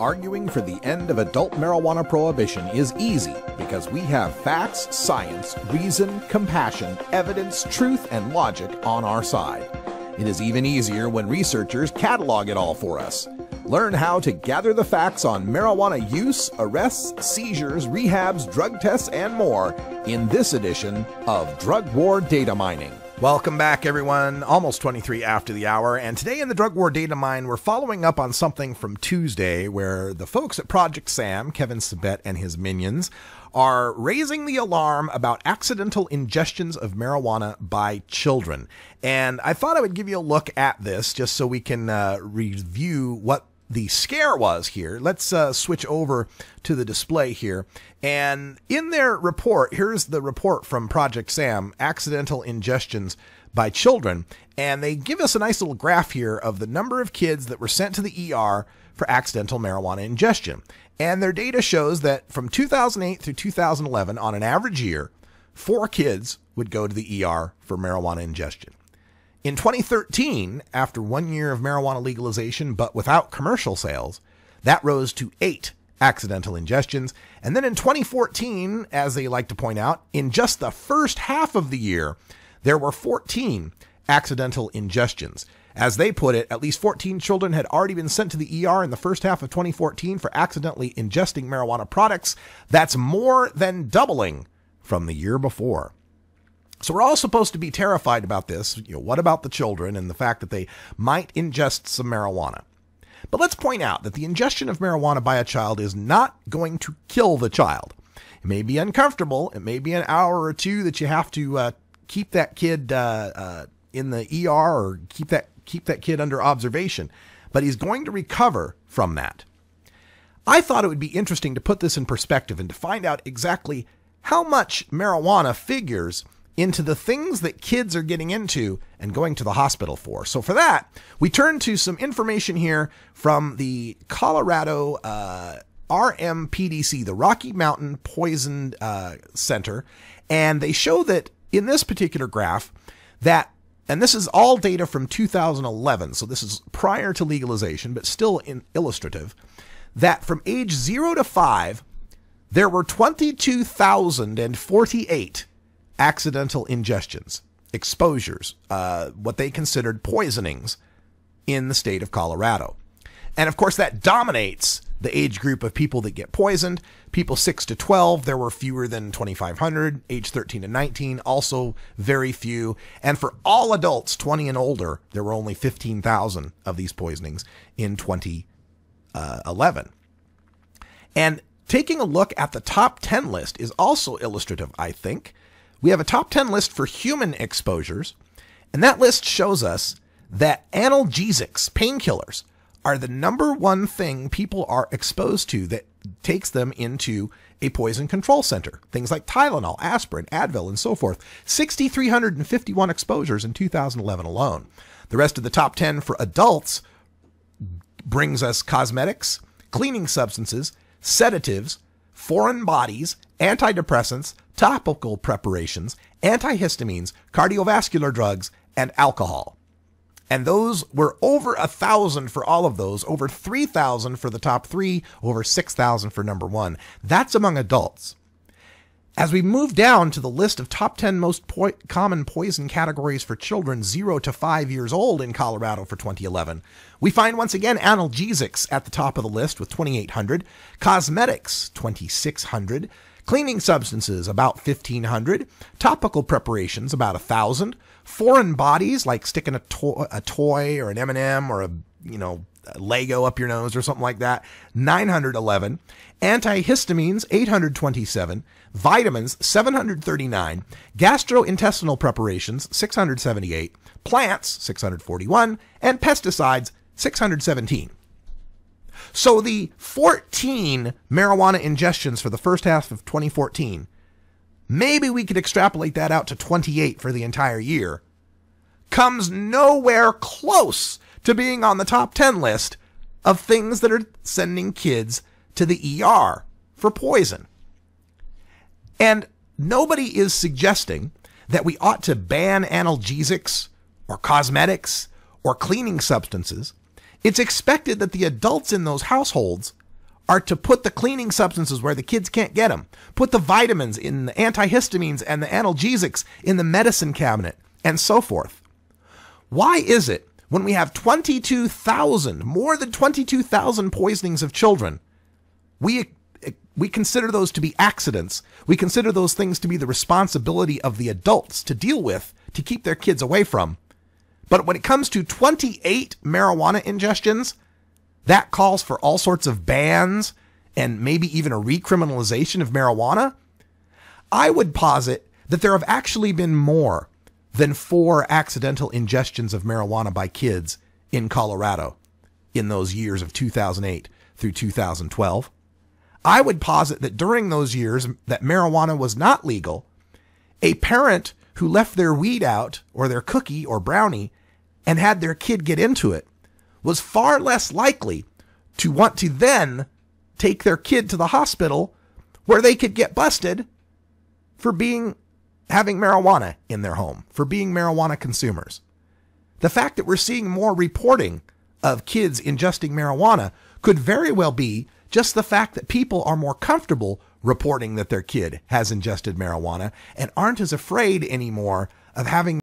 Arguing for the end of adult marijuana prohibition is easy because we have facts, science, reason, compassion, evidence, truth, and logic on our side. It is even easier when researchers catalog it all for us. Learn how to gather the facts on marijuana use, arrests, seizures, rehabs, drug tests, and more in this edition of Drug War Data Mining. Welcome back, everyone. Almost 23 after the hour, and today in the Drug War Data Mine, we're following up on something from Tuesday where the folks at Project Sam, Kevin Sabet and his minions, are raising the alarm about accidental ingestions of marijuana by children. And I thought I would give you a look at this just so we can review what the scare was here. Let's switch over to the display here. And in their report, here's the report from Project Sam, accidental ingestions by children. And they give us a nice little graph here of the number of kids that were sent to the ER for accidental marijuana ingestion. And their data shows that from 2008 through 2011, on an average year, 4 kids would go to the ER for marijuana ingestion. In 2013, after 1 year of marijuana legalization but without commercial sales, that rose to 8 accidental ingestions. And then in 2014, as they like to point out, in just the first half of the year, there were 14 accidental ingestions. As they put it, at least 14 children had already been sent to the ER in the first half of 2014 for accidentally ingesting marijuana products. That's more than doubling from the year before. So we're all supposed to be terrified about this. What about the children and the fact that they might ingest some marijuana? But let's point out that the ingestion of marijuana by a child is not going to kill the child. It may be uncomfortable. It may be an hour or two that you have to keep that kid in the ER or keep that kid under observation. But he's going to recover from that. I thought it would be interesting to put this in perspective and to find out exactly how much marijuana figures into the things that kids are getting into and going to the hospital for. So for that, we turn to some information here from the Colorado RMPDC, the Rocky Mountain Poison Center. And they show that in this particular graph that, and this is all data from 2011, so this is prior to legalization, but still illustrative, that from age 0 to 5, there were 22,048 accidental ingestions, exposures, what they considered poisonings in the state of Colorado. And of course, that dominates the age group of people that get poisoned. People 6 to 12, there were fewer than 2,500. Age 13 to 19, also very few. And for all adults 20 and older, there were only 15,000 of these poisonings in 2011. And taking a look at the top 10 list is also illustrative, I think. We have a top 10 list for human exposures, and that list shows us that analgesics, painkillers, are the #1 thing people are exposed to that takes them into a poison control center. Things like Tylenol, aspirin, Advil, and so forth. 6,351 exposures in 2011 alone. The rest of the top 10 for adults brings us cosmetics, cleaning substances, sedatives, foreign bodies, antidepressants, topical preparations, antihistamines, cardiovascular drugs, and alcohol. And those were over 1,000 for all of those, over 3,000 for the top 3, over 6,000 for #1. That's among adults. As we move down to the list of top 10 most common poison categories for children 0 to 5 years old in Colorado for 2011, we find once again analgesics at the top of the list with 2,800, cosmetics 2,600, cleaning substances about 1,500, topical preparations about 1,000, foreign bodies like sticking a toy or an M&M or a Lego up your nose or something like that, 911, antihistamines 827, vitamins 739, gastrointestinal preparations 678, plants 641, and pesticides 617. So the 14 marijuana ingestions for the first half of 2014, maybe we could extrapolate that out to 28 for the entire year, comes nowhere close to being on the top 10 list of things that are sending kids to the ER for poison. And nobody is suggesting that we ought to ban analgesics or cosmetics or cleaning substances. It's expected that the adults in those households are to put the cleaning substances where the kids can't get them, put the vitamins in the antihistamines and the analgesics in the medicine cabinet, and so forth. Why is it when we have 22,000, more than 22,000 poisonings of children, we consider those to be accidents? We consider those things to be the responsibility of the adults to deal with, to keep their kids away from. But when it comes to 28 marijuana ingestions, that calls for all sorts of bans and maybe even a recriminalization of marijuana. I would posit that there have actually been more than 4 accidental ingestions of marijuana by kids in Colorado in those years of 2008 through 2012. I would posit that during those years that marijuana was not legal, a parent who left their weed out or their cookie or brownie and had their kid get into it was far less likely to want to then take their kid to the hospital where they could get busted for having marijuana in their home, for being marijuana consumers. The fact that we're seeing more reporting of kids ingesting marijuana could very well be just the fact that people are more comfortable reporting that their kid has ingested marijuana and aren't as afraid anymore of having